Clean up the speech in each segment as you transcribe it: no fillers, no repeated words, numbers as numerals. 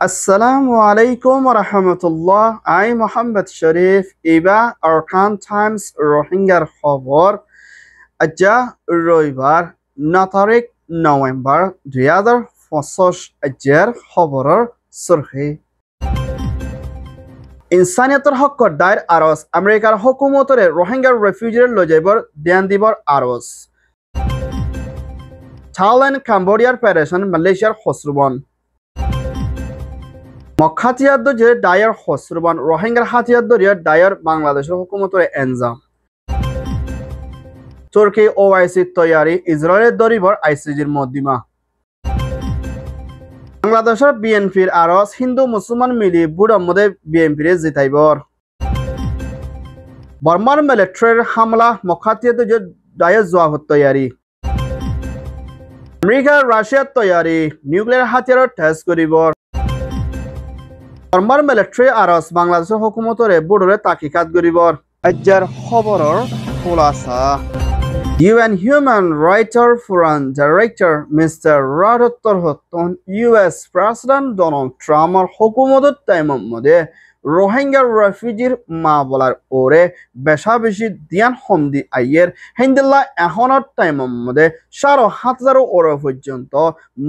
Assalamu alaikum wa rahmatullah. I Muhammad Sharif Iba Arkan Times Rohingya খবর আজা রবিবার 9 তারিখ নভেম্বর 2025 আজের খবরের সুরখি ইনসানিয়তৰ হকৰ দায়ৰ আৰজ আমেৰিকাৰ হুকুমতৰে রোহিঙ্গা ৰেফিউজিৰ লৈ যাবৰ ধ্যান দিবৰ আৰজ থাইল্যান্ড কাম্বোডিয়াৰ পেৰেশন মালয়েছিয়াৰ খসৰুবন মখাতিয়াদ যে দায়ৰ খসৰুবন রোহিঙ্গাৰ হাতিয়াদ দৰিয়া দায়ৰ বাংলাদেশৰ হুকুমতৰে এনজাম তুৰ্কী ওআইসি তৈয়াৰী ইজৰাইলৰ দৰিবৰ আইসিজিৰ মদ্দিমা বাংলাদেশের বিএনপির আরজ হিন্দু মুসলমান মিলি বুড়ার মধ্যে বিএনপির জিতাইবর বর্মার মিলিটারির হামলা মখাতিয়াদ যে দায় জবাব তৈয়ারি আমেরিকা রাশিয়ার তৈয়ারি নিউক্লিয়ার হাতিয়ার টেস্ট করিবর বর্মার মিলিটারি আরজ বাংলাদেশের হুকুমতরে বুড়রে তাকিকাত করিবর আজ্জার খবরের খোলাসা UN Human Rights Forum Director Mr. Robert Hutton US President Donald Trump hukumatot টাইমৰ মধ্যে রোহিঙ্গা রেফিউজির মা বলার ওরে বেশা বেশি দিয়ান হমদি আইয়ের হেন্দিল্লা এখনত টাইমৰ মধ্যে ৭,৫০০ ওর পর্যন্ত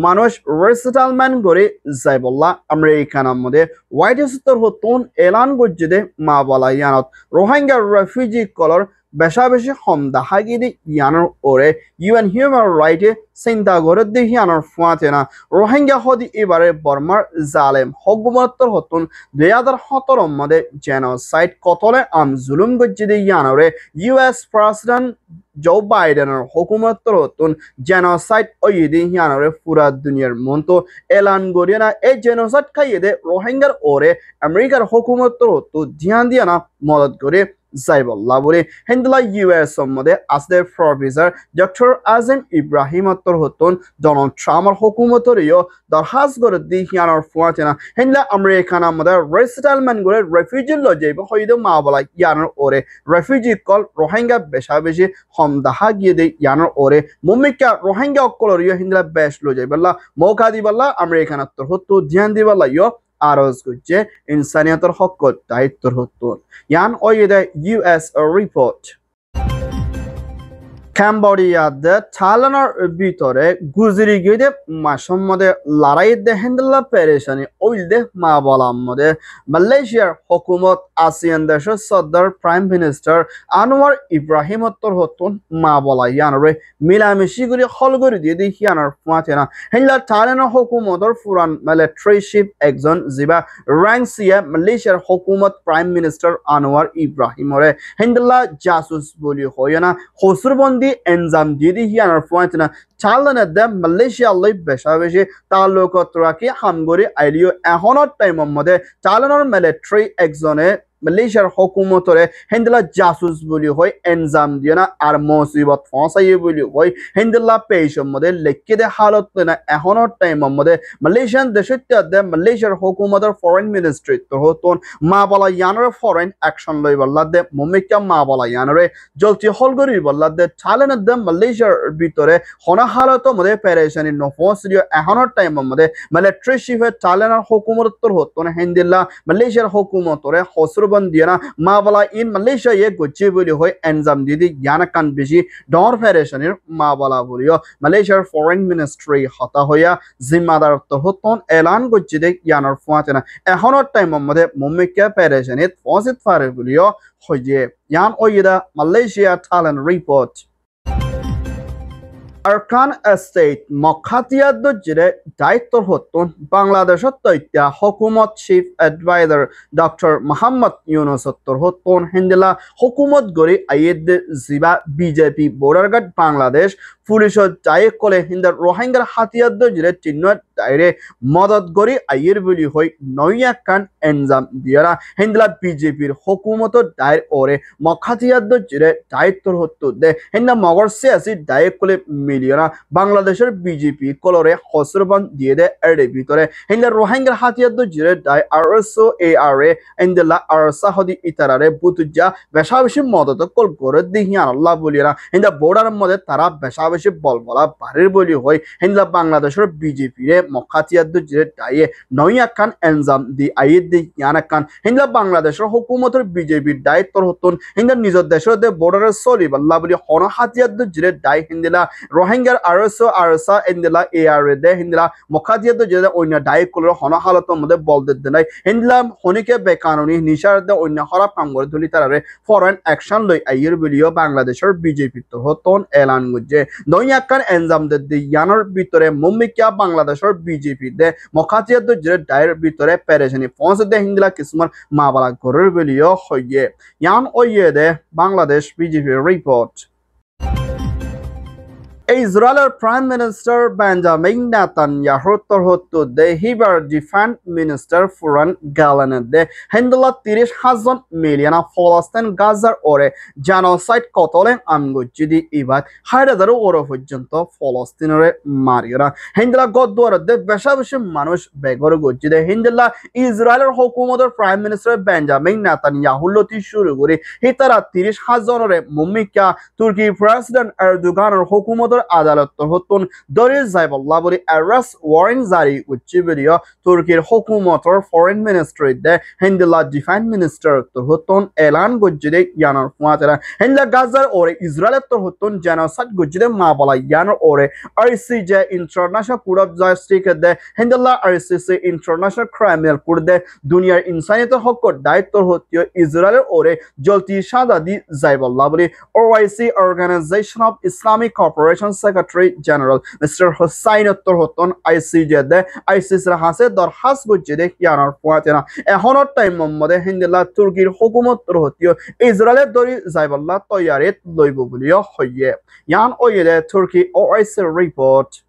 মানুষ রিসেটেলমেন্ট করে যাইবল্লা আমেরিকানের মধ্যে হোয়াইট হাউসের হতুন এলান গজ্জে মা বলা ইয়ানত রোহিঙ্গা রেফিউজি কলর বেশা বেশি হমদা হাগিদি ইয়ানোর ওরে ইউএন হিউম্যান রাইটে চিন্তা করে দেখি ইয়ানোর ফুয়াতে না রোহিঙ্গা হদি এবারে বর্মার জালেম হুকুমতর হতুন 2017 মধ্যে জেনোসাইড কতলে আম জুলুম গজ্জিদি ইয়ানোরে ইউএস প্রেসিডেন্ট জো বাইডেনের হুকুমতর হতুন জেনোসাইড ওইদি ইয়ানোরে পুরা দুনিয়ার মন্ত এলান করিয়ে না এই জেনোসাইড খাইয়ে দে রোহিঙ্গার ওরে আমেরিকার হুকুমতর হতু ধ্যান দিয়ে না মদত করে যাইবল্লা বলে হেন্দিলা ইউএস মধ্যে আসদের প্রফেসর ডক্টর আজিম ইব্রাহিম হতুন ডোনাল্ড ট্রাম্পর হুকুমতরিও দরখাস্ত করে দি ইয়ানোর ফুয়াতে না হেন্দিলা আমেরিকানের মধ্যে রিসেটেলমেন্ট করে রেফিউজি লই যাইব হইদ মা বলা ইয়ানোর ওরে রেফিউজি কল রোহিঙ্গা বেশা বেশি হমদাহা গিয়ে দে ইয়ানোর ওরে মুমিকা রোহিঙ্গা অকলরিও হেন্দিলা বেশ লই যাইবল্লা মৌকা দিবল্লা আমেরিকানের হতু ধ্যান দিবল্লা ইয় আরজ করছে ইনসানিয়তের হকত দায়িত্বর হতুন ইয়ান ওইদে ইউএস রিপোর্ট ক্যাম্বোডিয়াতে থাইল্যান্ডের ভিতরে গুজরি গিয়ে মাসের মধ্যে লড়াই দে হেন্দিল্লা পেরেশানি ওইদে মা বলার মধ্যে মালয়েশিয়ার হুকুমত আসিয়ান দেশের সদর প্রাইম মিনিস্টার আনোয়ার ইব্রাহিম হতুন মা বলা ইয়ানরে মিলামিশি করে হল করে দিয়ে দেখি ইয়ানোর ফুয়াতে না হেন্দিল্লা থাইল্যান্ডের হুকুমতর ফুরান মিলিটারি চিফ একজন জিবা র্যাংসিয়া মালয়েশিয়ার হুকুমত প্রাইম মিনিস্টার আনোয়ার ইব্রাহিমরে হেন্দিল্লা জাসুস বলি হয় না হসুরবন্দি এনজাম দিয়ে হিয়ানোর ফুয়াতে না থাইল্যান্ডের দে মালয়েশিয়া লই বেশা বেশি তাল্লুকত রাখি হামগরি আইলিও এখনত টাইমৰ মধ্যে থাইল্যান্ডের মিলিটারি একজনে মালয়েশিয়ার হুকুমতরে হেন্দিল্লা জাসুস বলি হয় এনজাম দিয়ে না আর মুসিবত ফসাই বলি হয় হেন্দিল্লা পেশের মধ্যে লেখকে দে হালত না এখনত টাইমৰ মধ্যে মালয়েশিয়ান দেশের দে মালয়েশিয়ার হুকুমতের ফরেন মিনিস্ট্রি তো হতুন মা বলা ইয়ানরে ফরেন অ্যাকশন লই বল্লা দে মুমিকা মা বলা ইয়ানরে জলতি হলগরি বল্লা দে থাইল্যান্ডের দে মালয়েশিয়ার ভিতরে হনা হালত মধ্যে পেরেশানি নফসরিও এখনত টাইমৰ মধ্যে মিলিটারি চিফে থাইল্যান্ডের হুকুমতর হতুন হেন্দিল্লা মালয়েশিয়ার হুকুমতরে হসর দিয়ানা মা বলা ইন মালয়েশিয়া এ গচ্ছি বলি হয় এনজাম দিদি ইয়ানা কান বেশি ডর ফেডারেশনের মা বলা বলিও মালয়েশিয়ার ফরেন মিনিস্ট্রি হতা হইয়া জিম্মাদার হতন এলান গচ্ছি দে ইয়ানোর ফুয়াতে না এখনের টাইমের মধ্যে মুম্মিকা ফেডারেশনের ফসিত ফারে বলিও হইয়ে ইয়ান ওইদা Malaysia Thailand report Arakan state মখাতিয়াদ জিরে দায়িত্বর হতুন বাংলাদেশের তথ্য হুকুমত chief adviser doctor Muhammad Yunus হতুন হেন্দিলা হুকুমত গড়ি আইয়েদ জিবা বিজেপি বর্ডারঘাট বাংলাদেশ পুলিশত দায়িক কলে হিন্দার রোহিঙ্গার হাতিয়াদ জিরে চিহ্ন দায়রে মদত গড়ি আইয়ের বলি হই নইয়া কান এনজাম দিয়ারা হেন্দিলা বিজেপির হুকুমত দায়ের ওরে মখাতিয়াদ জিরে দায়িত্বর হতু দে হেন্দা মগর সিয়াসি দায়িক কলে মিলিয়না বাংলাদেশের বিজেপি কলরে হসরবান দিয়ে দে এর ভিতরে হেন্দার রোহিঙ্গার হাতিয়াদ জিরে দায় আরএসও এআরএ হেন্দিলা আরসা হদি ইতারারে বুতুজা বেশা বেশি মদত কল করে দিহিয়ান আল্লাহ বলিয়া হেন্দা বর্ডার মধ্যে তারা বেশা বেশি বল বলা বাড়ির বলি হয় হেন্দিলা বাংলাদেশের বিজেপি রে mokhatiyaddu jire daye noyakan enzam di ayid yanakan hindla Bangladeshor hukumator BJP dayitor hotun hinda nijor deshor de border soli balla boli hono hatiyaddu jire dai hindla Rohingya arsa hindla AR de hindla mokhatiyaddu jire oina dai kolor hono halator mode bolde denai hindla honike bekanoni nishar de oina harap kam gore thuli tarare foreign action loi ayir biliyo Bangladeshor BJP tor hoton elan gujje noyakan enzam de yanor bitore mummikya Bangladeshor BJP de mokhatiyaddu jire dair bitore pereshani fonse de hindla kismar mabala goror biliyo hoye yan oye de Bangladesh BJP report Israel Prime Minister Benjamin Netanyahu torhottu de hiber Defense Minister Furan Galan de hendla 30,000 milyona Palestine Gazar ore genocide kotolen amgujidi ibat haydaru ore porjonto Palestinere marira hendla goddor de beshabeshi manush begor gujide hendla Israel hukumator Prime Minister Benjamin Netanyahu loti shuru gori hitara 30,000 ore mumika Turkey President Erdogan hukumator Adalat hotun Doris Zayballah boli arrest warrant jari uchi video Turkey hukumator Foreign Ministry de Hindla Defense Minister hotun elan gujide yanar fuatera Hindla Gazar ore Israel hotun genocide gujide mabala yanar ore ICJ International Court of Justice de Hindla ICC International Criminal Court de Dunyar insaniyet hokkor dayitor hotyo Israel ore jolti shadadi Zayballah boli OIC Organization of Islamic Cooperation Secretary General Mr. Hossein Torhoton ICJ de ICC hase darhas gujide yanar fuatena ehonor time mode hindla Turkey hukumat torhotyo Israel dori Zayballah toyaret loibo buliyo hoye yan oyede Turkey OIC report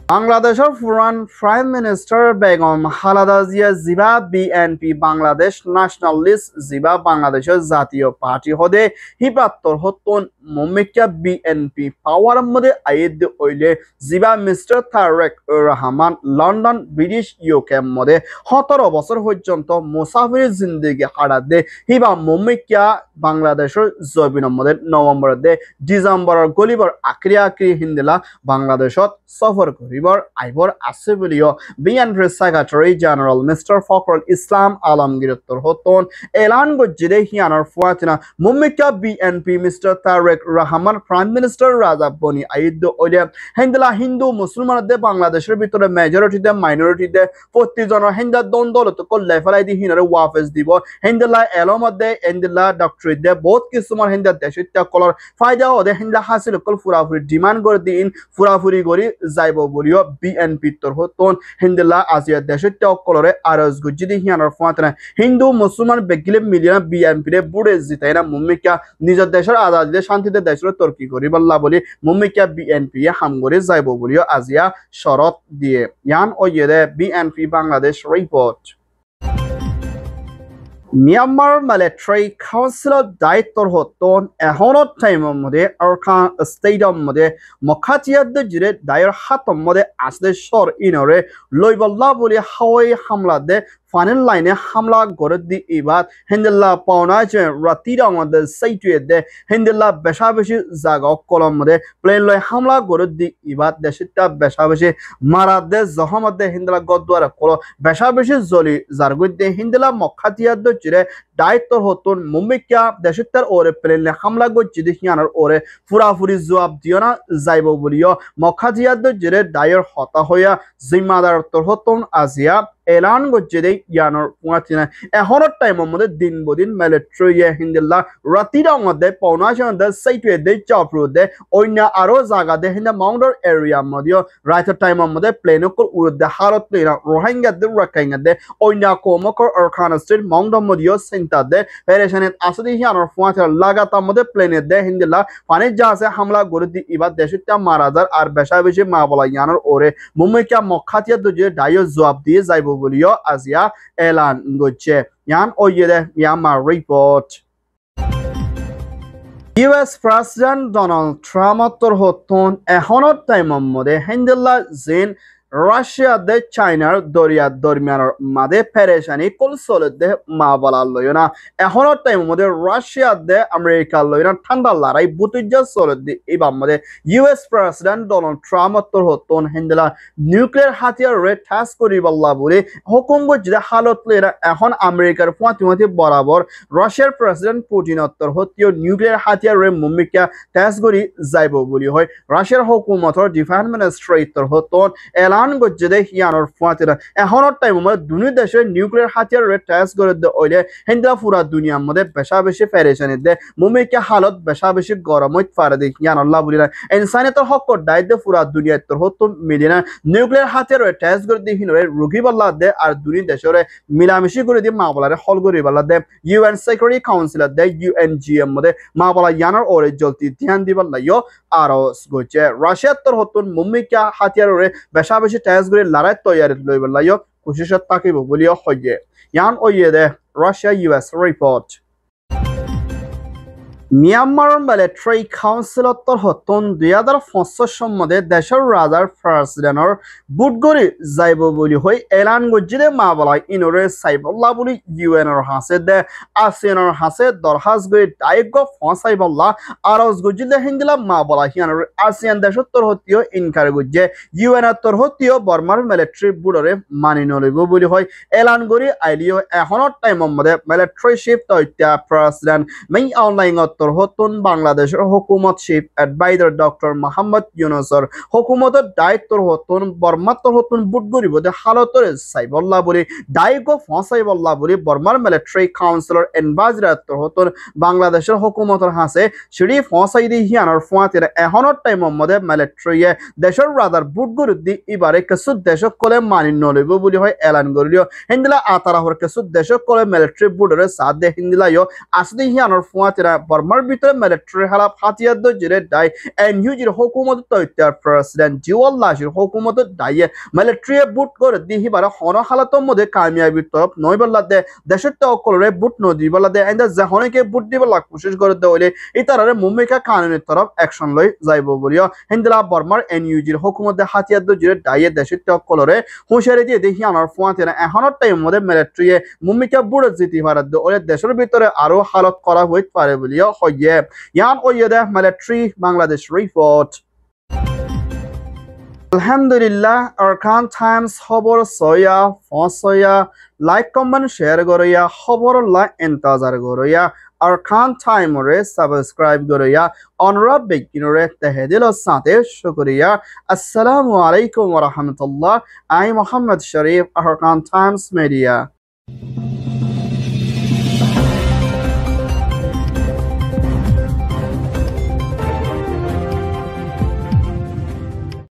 Bangladeshor Furan Prime Minister Begum Khaleda Zia Ziba BNP Bangladesh Nationalist Ziba Bangladeshor Zatiyo Party hode hibattor hoton mummikya BNP power mode ayed oile Ziba Mr. Tarek Rahman London British UK mode 17 বছর পর্যন্ত মুসাফির জিন্দেগি হারাদে হিবা মুম্মিকিয়া বাংলাদেশের জবিন মধ্যে November দে December গলিবর আক্রি আক্রি হিন্দিলা বাংলাদেশত সফর করিবর আইবর আছে বলিও BNP secretary general mister Fakhrul Islam Alamgir হতন এলান গজ্জিদে হিয়ানার ফুয়াতিনা মুম্মিকিয়া BNP mister Tarique Rahman prime minister রাজা বনি আইদ ওইলে হিন্দিলা হিন্দু মুসলমানদের বাংলাদেশের ভিতরে মেজরিটিতে মাইনরিটিতে প্রতিজনের হিন্দা দ্বন্দ্বলত করলে ফেলাই দি হিনারে ওয়াফেস দিব হিন্দিলা এলমধ্যে হিন্দিলা ডক্টরেট দে বহুত কিছুমান হিন্দা দেশে কলর ফায়দা ওদে হিন্দা হাসিল কল ফুরাফুরি ডিমান্ড করে দিন ফুরাফুরি করি যাইব বলিও বিএনপি তোর হতন হিন্দিলা আজিয়া দেশে কলরে আরজ গুজিদি হিয়ানার ফুয়াতনা হিন্দু মুসলমান বেগিলে মিলিয়ন বিএনপি রে বুড়ে জিতাইনা মুম্মিকা নিজের দেশের আজাদিতে শান্তিতে দেশের তর্কি করি বল্লা বলি মুম্মিকা বিএনপি হামগরে যাইব বলিও আজিয়া শরত দিয়ে ইয়ান ওয়েদে BNP Bangladesh report Myanmar Military Council দায়িত্বর হতন এহনত টাইমের মধ্যে আরকান স্টেডিয়াম মধ্যে মখাতিয়াদ জিরে দায়ের হাতম মধ্যে আসলে সর ইনরে লইবল্লা বলি হাওয়াই হামলা দে ফাইনাল লাইনে হামলা করে দি ইবাদ হিন্দিল্লা পাওনা যে রাতির আমাদের সাইটুয়ে দে হিন্দিল্লা বেশা বেশি জায়গা কলম মধ্যে প্লেন লয় হামলা করে দি ইবাদ দেশটা বেশা বেশি মারা দে জহমত দে হিন্দিল্লা গদ্দারা কল বেশা বেশি জলি জারগুদ দে হিন্দিল্লা মখাতিয়াদ জিরে দায়িত্ব হতন মুম্বিকা দেশটার ওরে প্লেন হামলা গজ্জি দি হিয়ানার ওরে ফুরাফুরি জবাব দিও না যাইব বলিও মখাতিয়াদ জিরে দায়ের হতা হইয়া জিম্মাদার তোর হতন আজিয়া এলান গজ্জেদে ইয়ানোর পুয়াতিনা এহনত টাইমের মধ্যে দিন বদিন মিলিটারি হিন্দিল্লা রাতির মধ্যে পৌনাশন দে সাইটে দে চাপরু দে অন্য আরো জায়গা দে হিন্দা মাউন্টার এরিয়া মধ্যে রাতের টাইমের মধ্যে প্লেন কল উড়দে হারত লেনা রোহিঙ্গা দে রাখাইঙ্গা দে অন্য কোমকর আরখান স্টেট মাউন্টার মধ্যে সেন্টার দে পেরেশানিত আসদি ইয়ানোর পুয়াতিনা লাগাতার মধ্যে প্লেনে দে হিন্দিল্লা পানি জাহাজে হামলা করে দি ইবাদ দেশটা মারাজার আর বেশা বেশি মা বলা ইয়ানোর ওরে মুম্বাইকা মখাতিয়া দুজে ডাইও জবাব দিয়ে যাইব বলিও আজিয়া এলান গজ্জে ইয়ান ওয়েদে Myanmar report US President Donald Trump তোর হতন এহনত টাইমের মধ্যে হিন্দিল্লা জিন রাশিয়া দে চাইনার দরিয়া দরমিয়ানোর মাদে পেরেশানি কল চলে দে মা বলার লয় না এখনো টাইম মধ্যে রাশিয়া দে আমেরিকার লয় না ঠান্ডা লড়াই বুতুজা চলে দে এবার মধ্যে ইউএস প্রেসিডেন্ট ডোনাল্ড ট্রাম্প তোর হতন হেন্দেলা নিউক্লিয়ার হাতিয়ার রে ঠাস করি বল্লা বলে হুকুম করছে হালত লেরা এখন আমেরিকার ফাঁতি বরাবর রাশিয়ার প্রেসিডেন্ট পুতিন তোর হতীয় নিউক্লিয়ার হাতিয়ার রে মুমিকা ঠাস করি যাইব বলি হয় রাশিয়ার হুকুমতর ডিফেন্স মিনিস্ট্রি তোর হতন এলান করছে দে হিয়ানোর ফাঁতিরা এখনোর টাইম মধ্যে দুই দেশের নিউক্লিয়ার হাতিয়ার রে ঠাস করে দে ওইলে হেন্দেলা পুরা দুনিয়ার মধ্যে বেশা বেশি ফেরেশানি দে মুমিকা হালত বেশা বেশি গরম হইতে পারে দে হিয়ানোল্লাহ বলি না ইনসানিয়তের হক দায়িত্ব পুরা দুনিয়ার তোর হতো মিলিনা নিউক্লিয়ার হাতিয়ার ঠাস করে দিয়ে হিনরে রুগী বল্লা দে আর দুই দেশের মিলামিশি করে দিয়ে মা বলারে হল করে বলা দে ইউএন সিকিউরিটি কাউন্সিলর দে ইউএনজিএম মধ্যে মা বলা ইয়ানোর ওরে জলদি ধ্যান দিবার লাইও আর গছে রাশিয়ার তোর হতুন মুম্মিকা হাতিয়ারে বেশা বেশি ঠাস করে লড়াই তৈয়ারি লইবার লাইও কোশিশত তাকিব বলিও হইয়ে ইয়ান ওইয়ে দে Russia US report Myanmar military councillor হতন 2025 সম্বন্ধে দেশের রাজার প্রেসিডেন্টর বুটগরি যাইব বলি হই এলান গজিলে মা বলা ইনরে সাইবল্লা বলি ইউএনর হাসে দে আসিয়ানর হাসে দরহাজ গই ডাইগ ফসাইবল্লা আরজ গজিলে হিন্দিলা মা বলা হিয়ানর আসিয়ান দেশর তোর হতিও ইনকার গজে ইউএনর তোর হতিও বর্মার মিলিটারি বুডরে মানি নলিব বলি হই এলান গরি আইলিও এখনৰ টাইমৰ মধ্যে মিলিটারি শিফট তৈত্যা প্রেসিডেন্ট মেই অনলাইন তোর হতুন বাংলাদেশের হুকুমত চিফ এডভাইজার ডক্টর মোহাম্মদ ইউনুসর হুকুমতের দায়িত্বর হতুন বর্মাত্তর হতুন বুট গরিব হালতর সাইবল্লা বলি দায়িক ফসাইবল্লা বলি বর্মার মিলিটারি কাউন্সিলর এনবাজরাত্তর হতুন বাংলাদেশের হুকুমতের হাসে সিঁড়ি ফসাই দি হিয়ানোর ফুয়াতির এখনোর টাইমের মধ্যে মিলিটারিয়ে দেশের রাদার বুট গরিব দি এবারে কিছু দেশক কলে মানি নলিব বলি হয় এলান করিলিও হিন্দিলা আতারাহর কিছু দেশক কলে মিলিটারি বুটরে সাথ দে হিন্দিলাইও আসদি হিয়ানোর ফুয়াতিরা বর্মার ভিতরে মিলিটারি হালাপ হাতিয়ার দজিরে দাই এনইউজির হুকুমত তৈত্যার প্রেসিডেন্ট জিওয়াল্লাহির হুকুমত দাইয়ে মিলিটারি বুট করে দিহিবার হন হালাতর মধ্যে কামিয়াবির তরফ নয় বল্লা দে দেশের তকলরে বুট নদী বল্লা দে এন্ড জাহনকে বুট দিবলা কোশিশ করে দে হইলে ইতারারে মুম্মিকা কানুনের তরফ অ্যাকশন লই যাইব বলিও হিন্দিলা বর্মার এনইউজির হুকুমত হাতিয়ার দজিরে দাইয়ে দেশের তকলরে হুঁশিয়ারি দিয়ে দেখি আমার ফুয়াতেরা এখনোর টাইম মধ্যে মিলিটারি মুম্মিকা বুট জিতি ভারত দে ওরে দেশের ভিতরে আরো হালত করা হইতে পারে বলিও হইয়ে ইয়ান ওইয়ে দে মিলিটারি বাংলাদেশ রিপোর্ট আলহামদুলিল্লাহ আরকান টাইমস খবর সয়া ফসয়া লাইক কমেন্ট শেয়ার গরিয়া খবর লা ইন্তজার গরিয়া আরকান টাইমরে সাবস্ক্রাইব গরিয়া অনুরোধ বেকিনরে তেহেদিল সাথে শুকরিয়া আসসালামু আলাইকুম ওয়া রাহমাতুল্লাহ আই Mohammad Sharif Arakan Times media